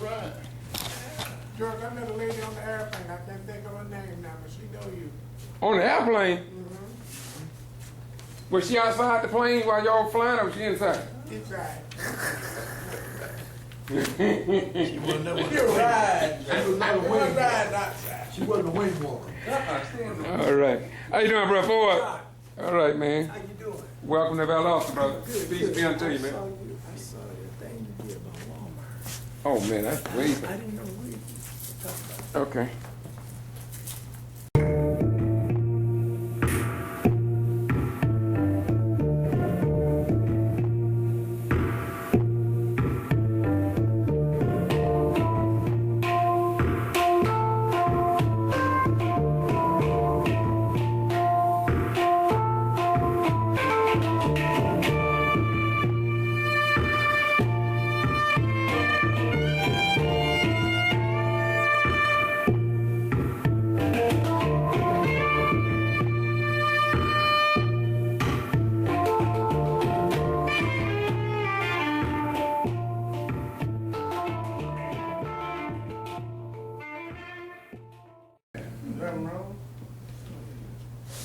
right. George, I met a lady on the airplane. I can't think of her name now, but she know you. On the airplane? Mm-hmm. Was she outside the plane while y'all flying, or was she inside? Inside. She wasn't there with She was riding. She was not a She wing was riding outside. She wasn't a wing woman. All right. How you doing, bro? Ford? All right, man. How you doing? Welcome to Valdosta, brother. Peace be unto you, man. I saw your thing you did about Walmart. Oh, man, that's way I back. didn't know where you were talking about. Okay.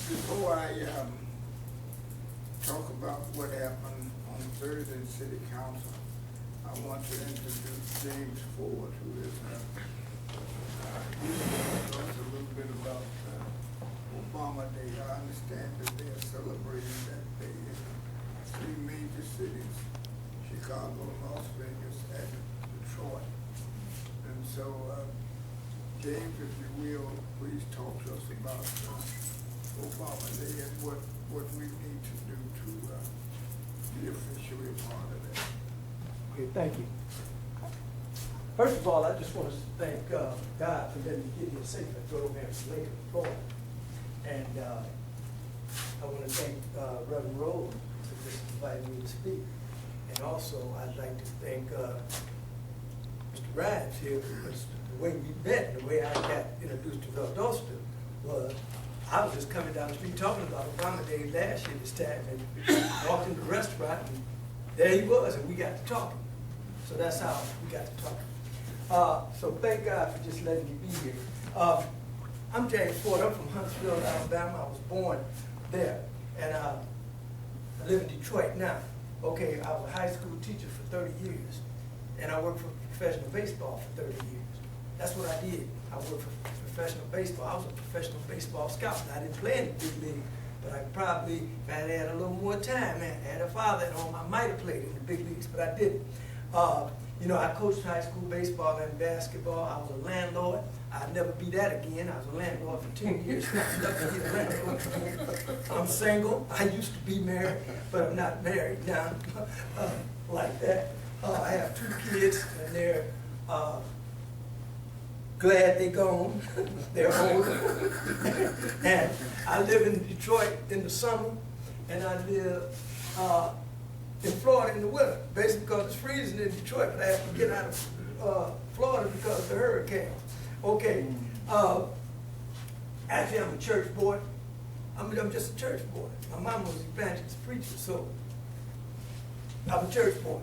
Before I talk about what happened on Thursday in City Council, I want to introduce James Ford, who is he told us a little bit about Obama Day. I understand that they are celebrating that day in three major cities: Chicago, Las Vegas, and Detroit. And so, James, if you will, please talk to us about Obama Day and what we need to do to be officially a part of that. Okay, thank you. First of all, I just want to thank God for letting me get here safe. I drove here from Lincoln, Florida. And I want to thank Reverend Rose for just inviting me to speak. And also, I'd like to thank Mr. Rives here, because the way we met, the way I got introduced to Valdosta was I was just coming down the street talking about Obama Day last year this time, and walked into the restaurant, and there he was, and we got to talking. So that's how we got to talking. So thank God for just letting me be here. I'm James Ford. I'm from Huntsville, Alabama. I was born there, and I live in Detroit now. Okay, I was a high school teacher for 30 years, and I worked for professional baseball for 30 years. That's what I did. I worked for professional baseball. I was a professional baseball scout. I didn't play in the big league, but I probably, if I had a little more time, man, I had a father at home, I might have played in the big leagues, but I didn't. You know, I coached high school baseball and basketball. I was a landlord. I'd never be that again. I was a landlord for 10 years. I'd never be a landlord again. I'm single. I used to be married, but I'm not married now like that. I have 2 kids, and they're glad they're gone. They're old. And I live in Detroit in the summer, and I live in Florida in the winter, basically because it's freezing in Detroit, but I have to get out of Florida because of the hurricane. Okay, actually I'm a church boy. I'm just a church boy. My mom was an evangelist preacher, so I'm a church boy.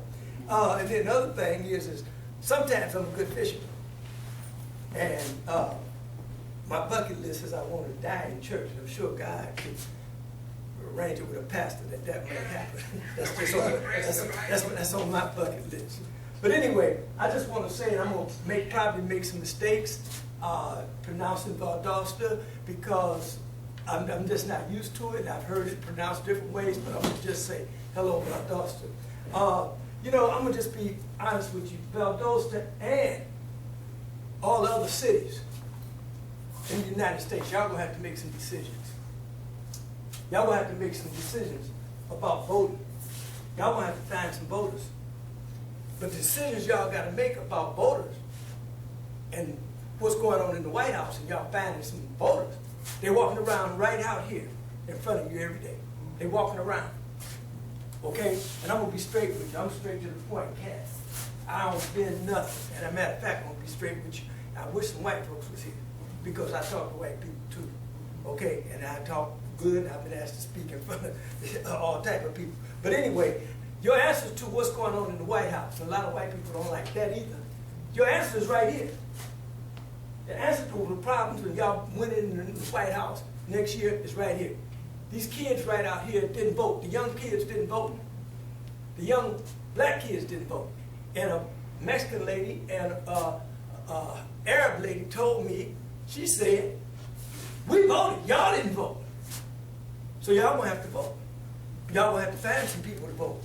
And then the other thing is sometimes I'm a good fisherman. And my bucket list is I want to die in church. I'm sure God could arrange it with a pastor that may happen. That's just that's on my bucket list. But anyway, I just want to say, and I'm going to probably make some mistakes pronouncing Valdosta, because I'm just not used to it. I've heard it pronounced different ways, but I'm going to just say, hello, Valdosta. You know, I'm going to just be honest with you. Valdosta and all the other cities in the United States, y'all going to have to make some decisions. Y'all going to have to make some decisions about voting. Y'all going to have to find some voters. But the decisions y'all got to make about voters and what's going on in the White House, and y'all finding some voters, they're walking around right out here in front of you every day. They're walking around. Okay? And I'm going to be straight with you. I'm straight to the point, Cat. I don't spend nothing. And as a matter of fact, I'm going to be straight with you. I wish some white folks was here, because I talk to white people too. Okay? And I talk good. I've been asked to speak in front of all type of people. But anyway, your answers to what's going on in the White House, a lot of white people don't like that either. Your answer is right here. The answer to the problems when y'all went in the White House next year is right here. These kids right out here didn't vote. The young kids didn't vote. The young black kids didn't vote. And a Mexican lady and Arab lady told me, she said, we voted, y'all didn't vote. So y'all gonna have to vote. Y'all gonna have to find some people to vote.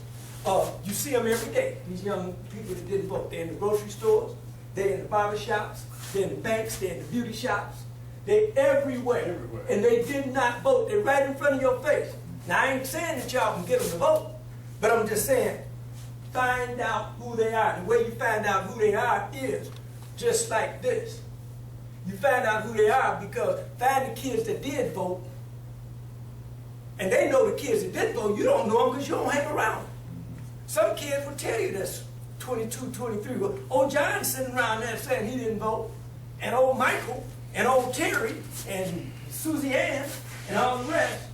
You see them every day, these young people that didn't vote. They're in the grocery stores, they're in the barber shops, they're in the banks, they're in the beauty shops. They're everywhere. And they did not vote. They're right in front of your face. Now, I ain't saying that y'all can get them to vote, but I'm just saying, find out who they are. The way you find out who they are is just like this. You find out who they are because find the kids that did vote, and they know the kids that didn't vote. You don't know them because you don't hang around them. Some kids will tell you that's 22, 23. Well, old John's sitting around there saying he didn't vote, and old Michael, and old Terry, and Susie Ann, and all the rest.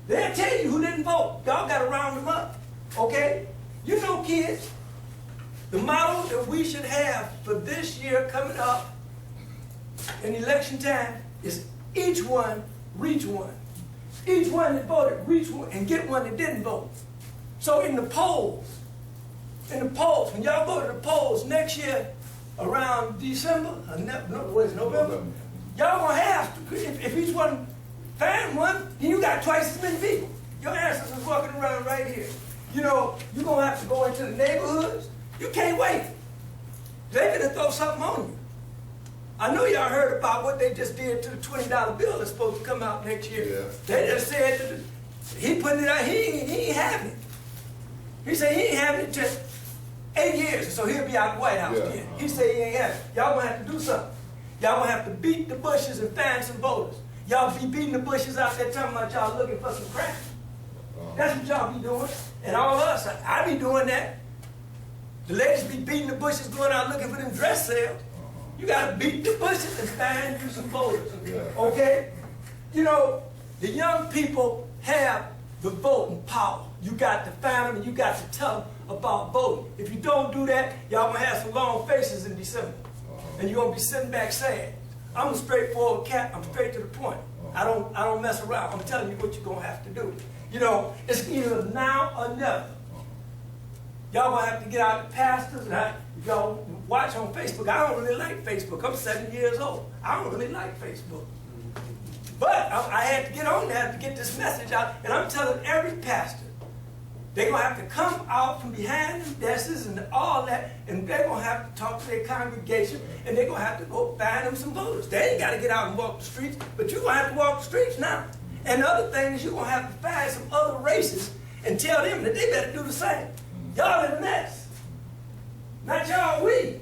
They'll tell you who didn't vote. Y'all got to round them up, okay? You know, kids, the motto that we should have for this year coming up in election time is each one, reach one. Each one that voted, reach one, and get one that didn't vote. So in the polls, when y'all go to the polls next year around December, November, y'all gonna have to, if each one find one, then you got twice as many people. Your ancestors walking around right here. You know, you're gonna have to go into the neighborhoods. You can't wait. They're gonna throw something on you. I know y'all heard about what they just did to the $20 bill that's supposed to come out next year. Yeah. They just said that he putting it out, he ain't having it. He said he ain't having it till 8 years, so he'll be out of the White House again. He said he ain't having it. Y'all gonna have to do something. Y'all gonna have to beat the bushes and find some voters. Y'all be beating the bushes out there talking about y'all looking for some crap. That's what y'all be doing. And all of us, I be doing that. The ladies be beating the bushes going out looking for them dress sales. You got to beat the bushes and find you some voters, okay? You know, the young people have the voting power. You got to find them and you got to tell them about voting. If you don't do that, y'all gonna have some long faces in December. And you're gonna be sitting back sad. I'm a straightforward cat, I'm straight to the point. I don't mess around. I'm telling you what you're gonna have to do. You know, it's either now or never. Y'all gonna have to get out the pastors. If y'all watch on Facebook, I don't really like Facebook. I'm 7 years old. I don't really like Facebook. But I had to get on there to get this message out, and I'm telling every pastor, they're gonna have to come out from behind them desks and all that, and they're gonna have to talk to their congregation, and they're gonna have to go find them some voters. They ain't gotta get out and walk the streets, but you're gonna have to walk the streets now. And the other thing is you're gonna have to find some other races and tell them that they better do the same. Y'all in a mess. Not y'all, we.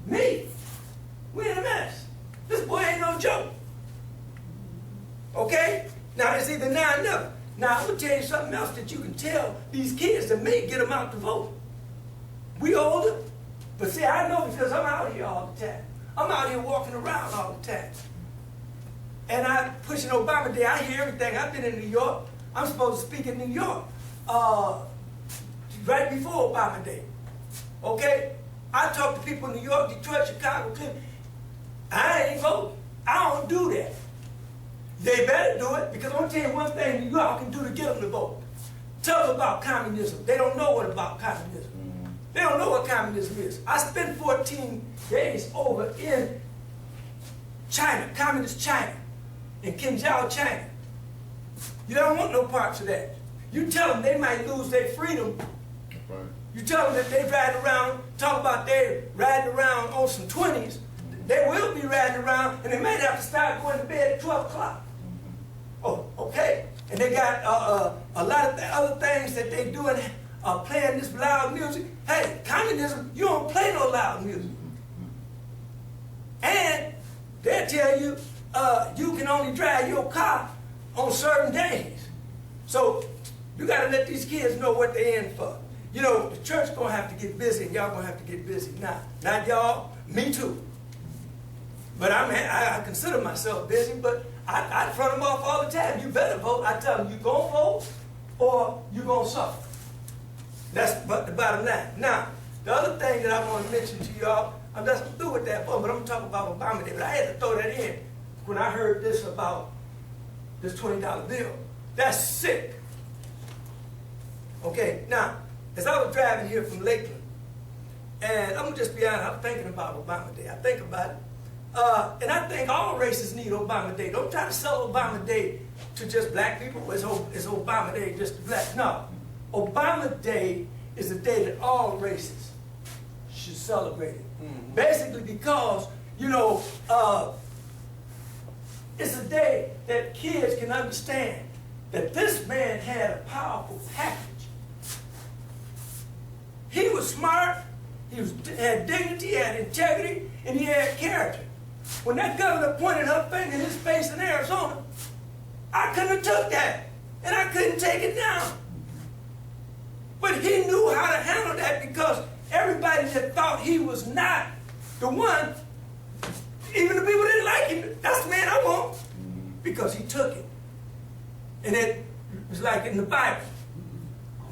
Me. We in a mess. This boy ain't no joke. Okay? Now it's either now or never. Now I'm gonna tell you something else that you can tell these kids that may get them out to vote. We older, but see, I know because I'm out here all the time. I'm out here walking around all the time. And I pushing Obama Day. I hear everything. I've been in New York. I'm supposed to speak in New York right before Obama Day. Okay? I talk to people in New York, Detroit, Chicago, Cleveland. I ain't voting. I don't do that. They better do it, because I'm going to tell you one thing New York can do to get them to vote. Tell them about communism. They don't know what about communism. They don't know what communism is. I spent 14 days over in China, communist China, in Qinghai, China. You don't want no parts of that. You tell them they might lose their freedom. Right. You tell them that they ride around, talk about they riding around on some 20s. They will be riding around, and they might have to start going to bed at 12 o'clock. Oh, okay. And they got a lot of other things that they doing, playing this loud music. Hey, communism, you don't play no loud music. And they'll tell you, you can only drive your car on certain days. So you got to let these kids know what they're in for. You know, the church going to have to get busy, and y'all going to have to get busy now. Not y'all, me too. But I consider myself busy, but I front them off all the time. You better vote. I tell them, you going to vote or you going to suffer. That's the bottom line. Now, The other thing that I want to mention to y'all, I'm just through with that one, but I'm going to talk about Obama Day. But I had to throw that in when I heard this about this $20 bill. That's sick. Okay, now, as I was driving here from Lakeland, and I'm going to just be honest, I'm thinking about Obama Day. I think about it. And I think all races need Obama Day. Don't try to sell Obama Day to just black people. It's Obama Day just to black. No. Obama Day is a day that all races should celebrate it. Mm-hmm. Basically because, you know, it's a day that kids can understand that this man had a powerful package. He was smart, had dignity, he had integrity, and he had character. When that governor pointed her finger in his face in Arizona, I couldn't have took that, and I couldn't take it down. But he knew how to handle that because everybody that thought he was not the one, even the people that didn't like him, that's the man I want, because he took it. And it was like in the Bible,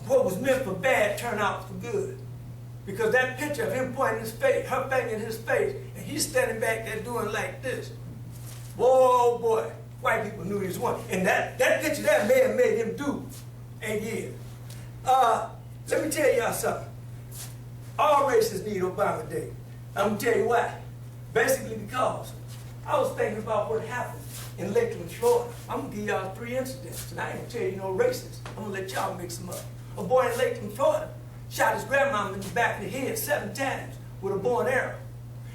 what was meant for bad turned out for good. Because that picture of him pointing his face, her finger in his face, and he's standing back there doing like this. Whoa, boy, white people knew he was one. And that picture that may have made him do 8 years. Let me tell y'all something. All races need Obama Day. I'm going to tell you why. Basically because I was thinking about what happened in Lakeland, Florida. I'm going to give y'all 3 incidents, and I ain't going to tell you no races. I'm going to let y'all mix them up. A boy in Lakeland, Florida, shot his grandmama in the back of the head 7 times with a bow and arrow,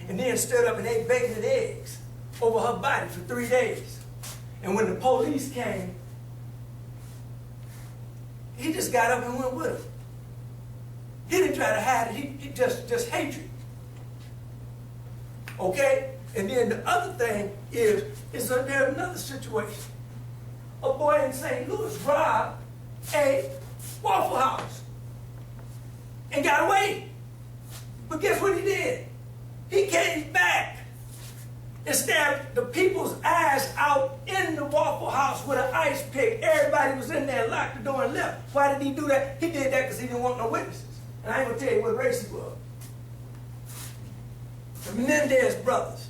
and then stood up and ate bacon and eggs over her body for 3 days. And when the police came, he just got up and went with them. He didn't try to hide it, he just hatred. Okay? And then the other thing is that there's another situation. A boy in St. Louis robbed a Waffle House and got away. But guess what he did? He came back and stabbed the people's eyes out in the Waffle House with an ice pick. Everybody was in there, locked the door and left. Why did he do that? He did that because he didn't want no witnesses. And I ain't going to tell you what race he was. The Menendez brothers.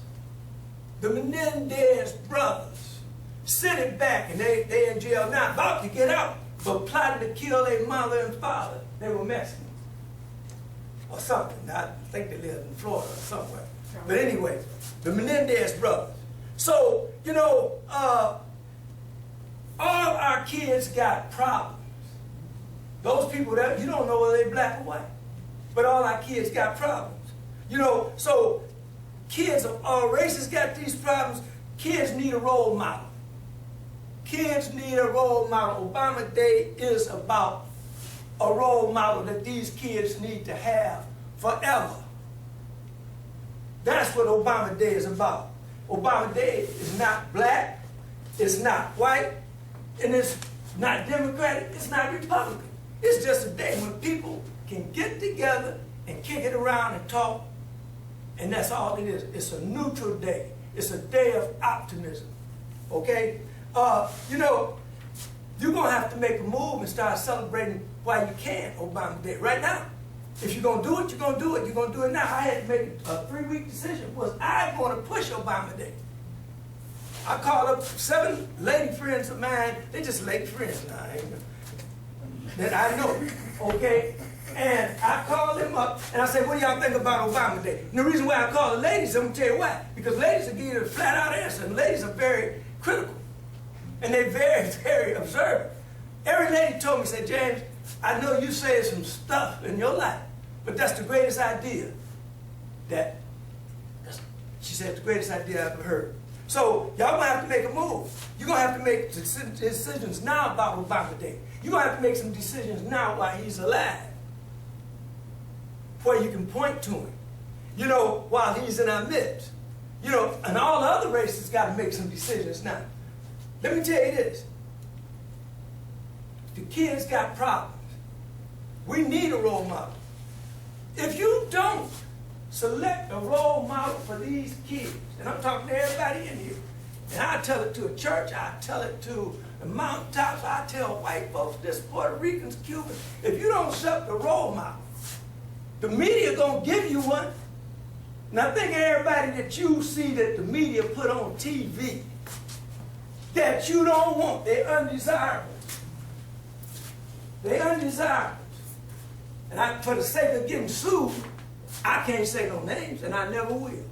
The Menendez brothers sitting back, and they in jail now, about to get out, but plotting to kill their mother and father. They were Mexican. Or something. I think they lived in Florida or somewhere. But anyway, the Menendez brothers. So, you know, all our kids got problems. Those people that, you don't know whether they're black or white. But all our kids got problems. You know, so kids of all races got these problems. Kids need a role model. Kids need a role model. Obama Day is about a role model that these kids need to have forever. That's what Obama Day is about. Obama Day is not black, it's not white, and it's not Democratic, it's not Republican. It's just a day when people can get together and kick it around and talk, and that's all it is. It's a neutral day. It's a day of optimism, okay? You know, you're going to have to make a move and start celebrating while you can Obama Day right now. If you're going to do it, you're going to do it. You're going to do it now. I had to make a 3-week decision. Was I going to push Obama Day? I called up 7 lady friends of mine. They're just lady friends now. That I know, okay? And I called them up, and I said, what do y'all think about Obama Day? And the reason why I call the ladies, I'm going to tell you why. Because ladies will give you a flat-out answer, and ladies are very critical. And they're very, very observant. Every lady told me, said, James, I know you said some stuff in your life, but that's the greatest idea she said, the greatest idea I've ever heard. So y'all gonna have to make a move. You're gonna have to make decisions now about Obama Day. You're gonna have to make some decisions now while he's alive, where you can point to him, you know, while he's in our midst. You know, and all the other races got to make some decisions now. Let me tell you this. The kids got problems. We need a role model. If you don't select a role model for these kids, and I'm talking to everybody in here, and I tell it to a church, I tell it to the mountaintops, I tell white folks, this, Puerto Ricans, Cubans, if you don't select a role model The media gonna give you one. And I think everybody that you see that the media put on TV that you don't want, they're undesirable. They're undesirable. And for the sake of getting sued, I can't say no names, and I never will.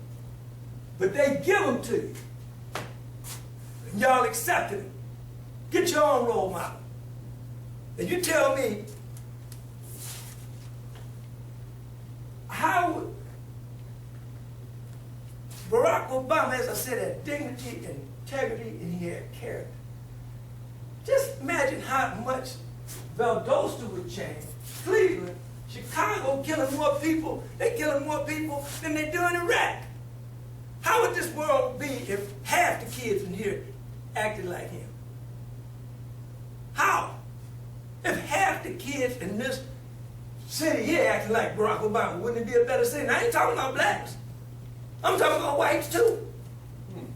But they give them to you. And y'all accepted it. Get your own role model. And you tell me, how would Barack Obama, as I said, had dignity and integrity, and he had character. Just imagine how much Valdosta would change. Cleveland, Chicago killing more people. They're killing more people than they do in Iraq. How would this world be if half the kids in here acted like him? How? If half the kids in this city here acted like Barack Obama, wouldn't it be a better city? And I ain't talking about blacks. I'm talking about whites too.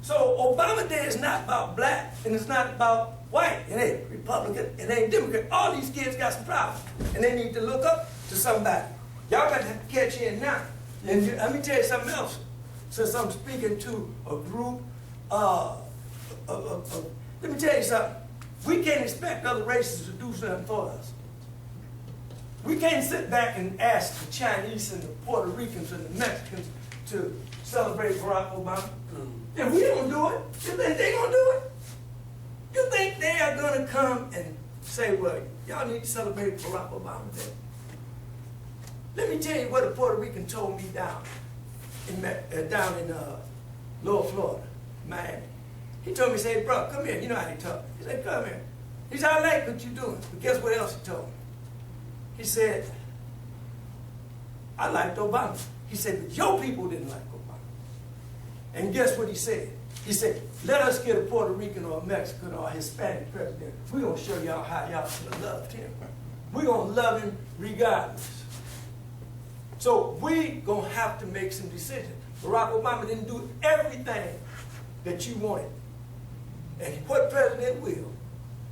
So Obamacare is not about black, and it's not about white. It ain't Republican, it ain't Democrat. All these kids got some problems, and they need to look up to somebody. Y'all got to catch in now. And let me tell you something else. Since I'm speaking to a group, let me tell you something. We can't expect other races to do something for us. We can't sit back and ask the Chinese and the Puerto Ricans and the Mexicans to celebrate Barack Obama. If we don't do it, you think they're going to do it? You think they are going to come and say, well, y'all need to celebrate Barack Obama Day? Let me tell you what a Puerto Rican told me down in Lower Florida, Miami. He told me, he said, bro, come here. You know how they talk. He said, come here. He said, I like what you're doing. But guess what else he told me? He said, I liked Obama. He said, but your people didn't like Obama. And guess what he said? He said, let us get a Puerto Rican or a Mexican or a Hispanic president. We're going to show y'all how y'all should have loved him. We're going to love him regardless. So we're going to have to make some decisions. Barack Obama didn't do everything that you wanted. And what president will?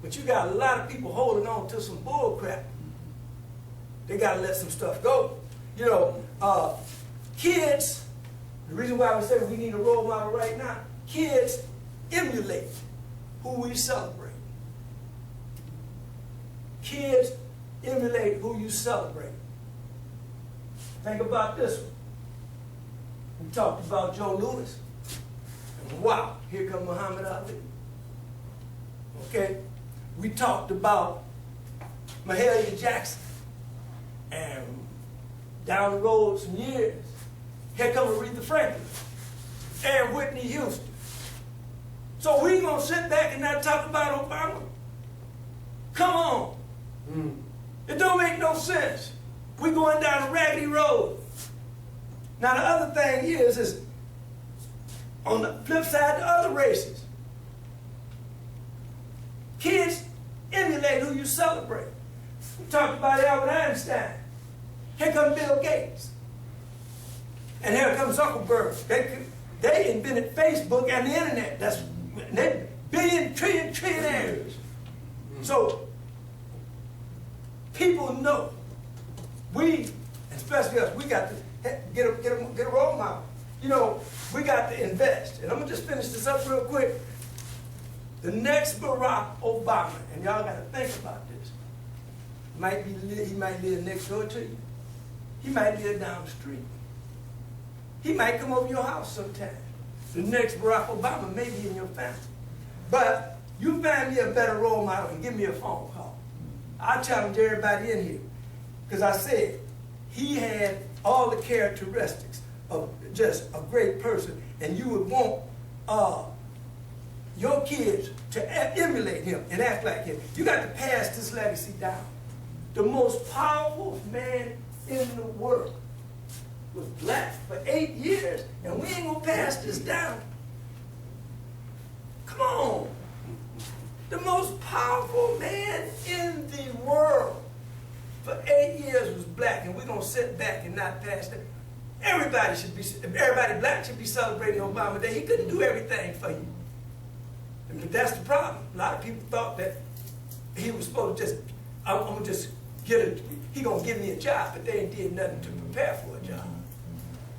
But you got a lot of people holding on to some bull crap. They got to let some stuff go. You know, kids, the reason why we say we need a role model right now, kids emulate who we celebrate. Kids emulate who you celebrate. Think about this one. We talked about Joe Louis. And wow, here comes Muhammad Ali. Okay? We talked about Mahalia Jackson. And down the road some years, here comes Aretha Franklin and Whitney Houston. So we gonna sit back and not talk about Obama? Come on. It don't make no sense. We going down a raggedy road. Now the other thing is on the flip side, the other races. Kids emulate who you celebrate. We talked about Albert Einstein. Here comes Bill Gates. And here comes Zuckerberg. They invented Facebook and the internet. They're trillionaires. So people know we, especially us, we got to get a role model. You know, we got to invest. And I'm gonna just finish this up real quick. The next Barack Obama, and y'all got to think about this. He might live next door to you. He might live down the street. He might come over your house sometime. The next Barack Obama may be in your family. But you find me a better role model and give me a phone call. I challenge everybody in here. Because I said, he had all the characteristics of just a great person. And you would want your kids to emulate him and act like him. You got to pass this legacy down. The most powerful man in the world was black for 8 years, and we ain't gonna pass this down. Come on. The most powerful man in the world for 8 years was black, and we're gonna sit back and not pass that. Everybody black should be celebrating Obama Day. He couldn't do everything for you. But that's the problem. A lot of people thought that he was supposed to just, I'm gonna just he gonna give me a job, but they ain't did nothing to prepare for a job.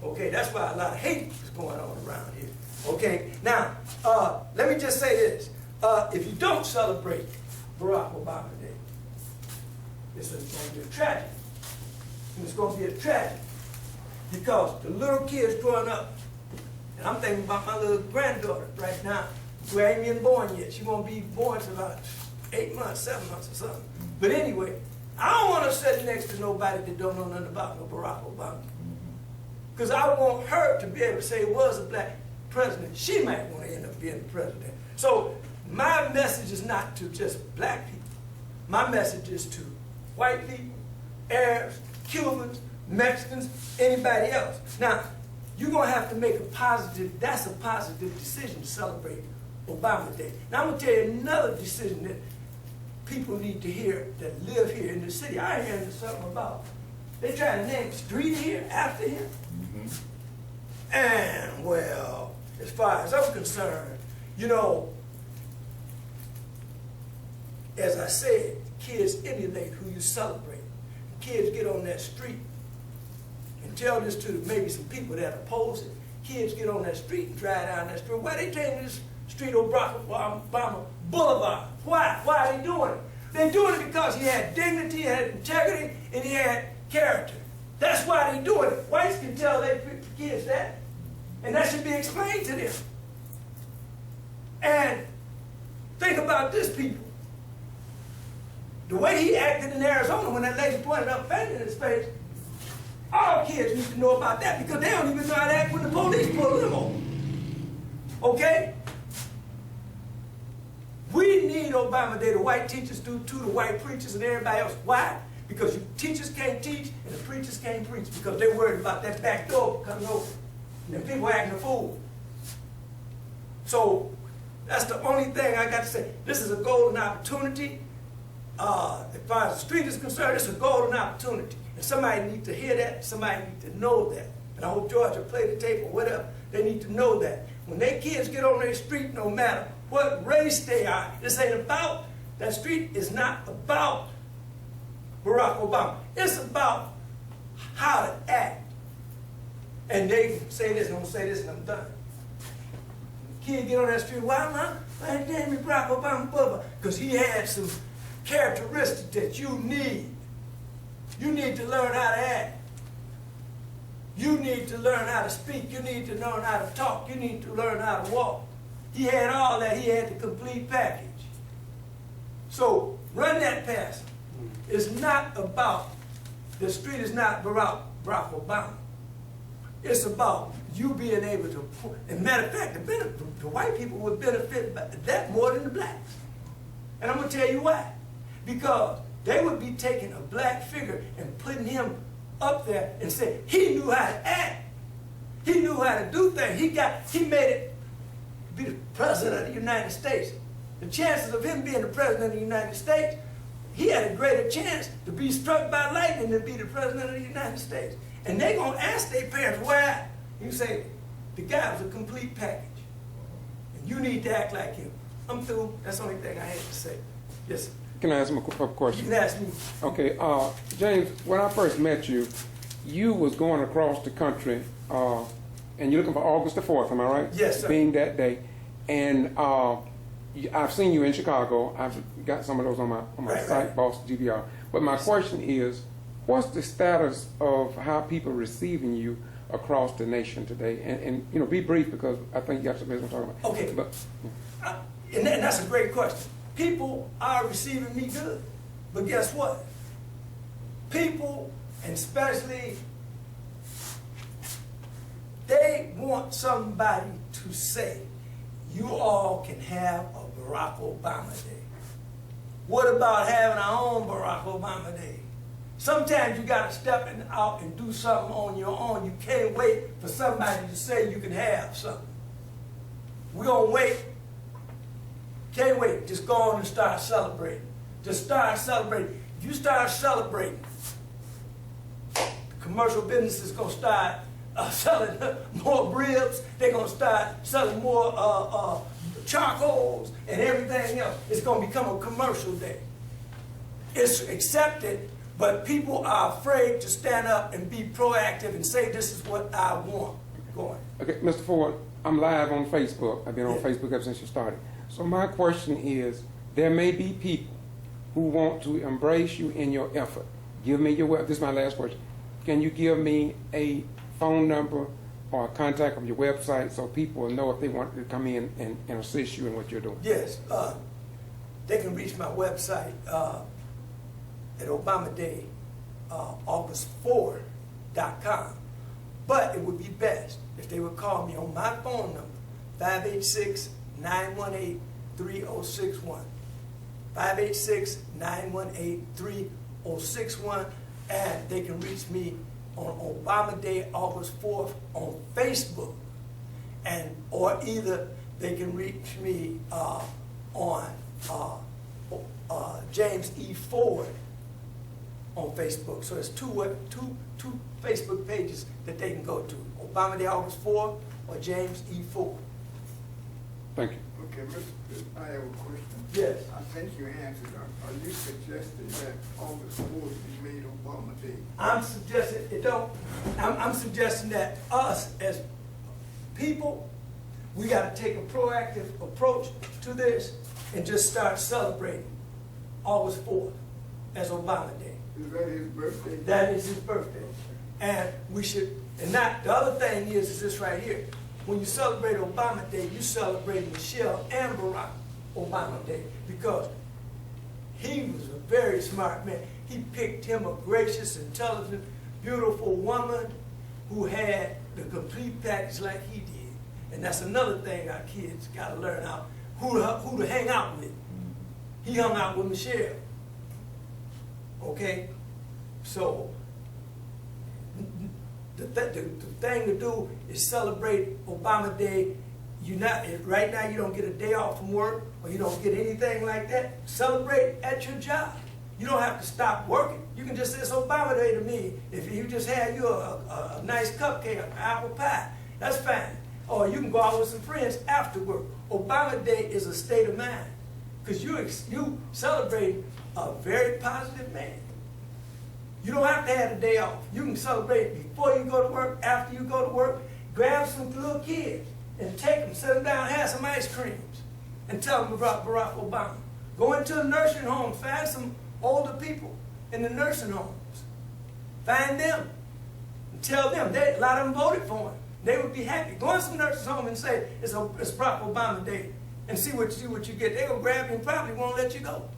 Okay, that's why a lot of hate is going on around here. Okay, now, let me just say this. If you don't celebrate Barack Obama Day, it's going to be a tragedy. And it's going to be a tragedy because the little kids growing up, and I'm thinking about my little granddaughter right now, who ain't even born yet. She won't be born till about 8 months, 7 months or something. But anyway, I don't want to sit next to nobody that don't know nothing about no Barack Obama. Because I want her to be able to say it was a black president. She might want to end up being the president. So my message is not to just black people. My message is to white people, Arabs, Cubans, Mexicans, anybody else. Now, you're going to have to make that's a positive decision to celebrate Obama Day. Now, I'm going to tell you another decision that people need to hear that live here in the city. I hear something about. They try to name a street here after him. And, well, as far as I'm concerned, you know, as I said, kids emulate who you celebrate. Kids get on that street and tell this to maybe some people that oppose it. Kids get on that street and drive down that street. Why they taking this street on Obama Boulevard? Why? Why are they doing it? They're doing it because he had dignity, he had integrity, and he had character. That's why they're doing it. Whites can tell their kids that. And that should be explained to them. And think about this, people. The way he acted in Arizona when that lady pointed up finger in his face, all kids need to know about that because they don't even know how to act when the police pull them over. Okay? We need Obama Day, the white teachers do too, the white preachers and everybody else. Why? Because teachers can't teach and the preachers can't preach because they're worried about that back door coming over. And people acting a fool. So that's the only thing I got to say. This is a golden opportunity. As far as the street is concerned, it's a golden opportunity. And somebody needs to hear that. Somebody needs to know that. And I hope Georgia play the tape or whatever. They need to know that. When their kids get on their street, no matter what race they are, this ain't about, that street is not about Barack Obama. It's about how to act. And they say this, and I'm going to say this, and I'm done. The kid get on that street, why, man? Why didn't me Barack Obama? Because he had some characteristics that you need. You need to learn how to act. You need to learn how to speak. You need to learn how to talk. You need to learn how to walk. He had all that. He had the complete package. So run that past him. It's not about, the street is not Barack Obama. It's about you being able to, and matter of fact, the white people would benefit by that more than the blacks. And I'm going to tell you why. Because they would be taking a black figure and putting him up there and saying he knew how to act. He knew how to do things. He made it be the president of the United States. The chances of him being the president of the United States, he had a greater chance to be struck by lightning than to be the president of the United States. And they're going to ask their parents, why? You say, the guy was a complete package. And you need to act like him. I'm through. That's the only thing I had to say. Yes, sir. Can I ask him a question? You can ask me. Okay, James, when I first met you, you was going across the country, and you're looking for August the 4th, am I right? Yes, sir. Being that day. And I've seen you in Chicago. I've got some of those on my Right, site, right. Boss G.B.R. But my question is, what's the status of how people are receiving you across the nation today? And you know, be brief because I think you got some business talking about. Okay. But, And that's a great question. People are receiving me good. But guess what? People, and especially, they want somebody to say, you all can have a Barack Obama Day. What about having our own Barack Obama Day? Sometimes you got to step out and do something on your own. You can't wait for somebody to say you can have something. We're going to wait. Can't wait. Just go on and start celebrating. Just start celebrating. If you start celebrating, the commercial business is going to start selling more ribs. They're going to start selling more charcoals and everything else. It's going to become a commercial day. It's accepted But people are afraid to stand up and be proactive and say, this is what I want going. Okay, Mr. Ford, I'm live on Facebook. I've been on Yeah. Facebook ever since you started. So my question is, there may be people who want to embrace you in your effort. Give me your web. This is my last question. Can you give me a phone number or a contact of your website so people will know if they want to come in and assist you in what you're doing? Yes, they can reach my website at Obamaday, August4.com. But it would be best if they would call me on my phone number, 586-918-3061. 586-918-3061, and they can reach me on Obama Day, August 4th on Facebook, and or either they can reach me on James E. Ford on Facebook. So it's two Facebook pages that they can go to: Obama Day, August 4th, or James E. Ford. Thank you. Okay, I have a question. Yes. I think you answered. Are you suggesting that August 4th be made Obama Day? I'm suggesting it don't. I'm suggesting that us as people, we got to take a proactive approach to this and just start celebrating August 4th as Obama Day. Is that his birthday? That is his birthday, and we should. And not the other thing is this right here. When you celebrate Obama Day, you celebrate Michelle and Barack Obama Day, because he was a very smart man. He picked him a gracious, intelligent, beautiful woman who had the complete package like he did. And that's another thing our kids got to learn out, who to hang out with. He hung out with Michelle. Okay? So the thing to do is celebrate Obama Day. Right now you don't get a day off from work, or you don't get anything like that. Celebrate at your job. You don't have to stop working. You can just say it's Obama Day to me. If you just had you a nice cupcake, an apple pie, that's fine. Or you can go out with some friends after work. Obama Day is a state of mind, because you celebrate a very positive man. You don't have to have a day off. You can celebrate before you go to work, after you go to work. Grab some little kids and take them, sit them down, have some ice creams, and tell them about Barack Obama. Go into a nursing home, find some older people in the nursing homes. Find them and tell them. A lot of them voted for him. They would be happy. Go in some nursing home and say, it's Barack Obama Day, and see what you get. They're going to grab you and probably won't let you go.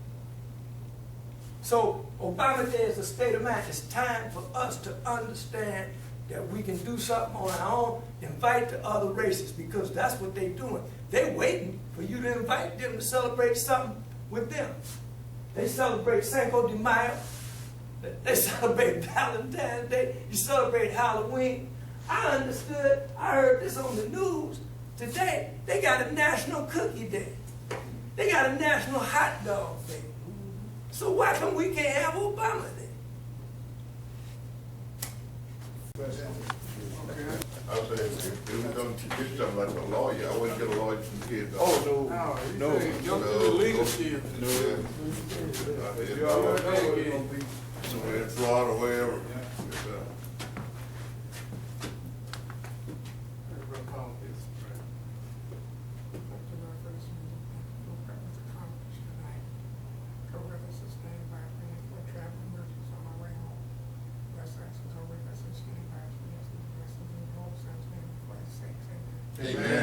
So Obama Day is a state of mind. It's time for us to understand that we can do something on our own, invite the other races, because that's what they're doing. They're waiting for you to invite them to celebrate something with them. They celebrate Cinco de Mayo. They celebrate Valentine's Day. You celebrate Halloween. I heard this on the news today. They got a National Cookie Day. They got a National Hot Dog Day. So why come we can't have Obama Day? I was saying, if we don't get something like a lawyer, I wouldn't get a lawyer from kids. Oh, no. Jump to the legal shield. You already know what it's gonna be. Somewhere in Florida, wherever. Amen.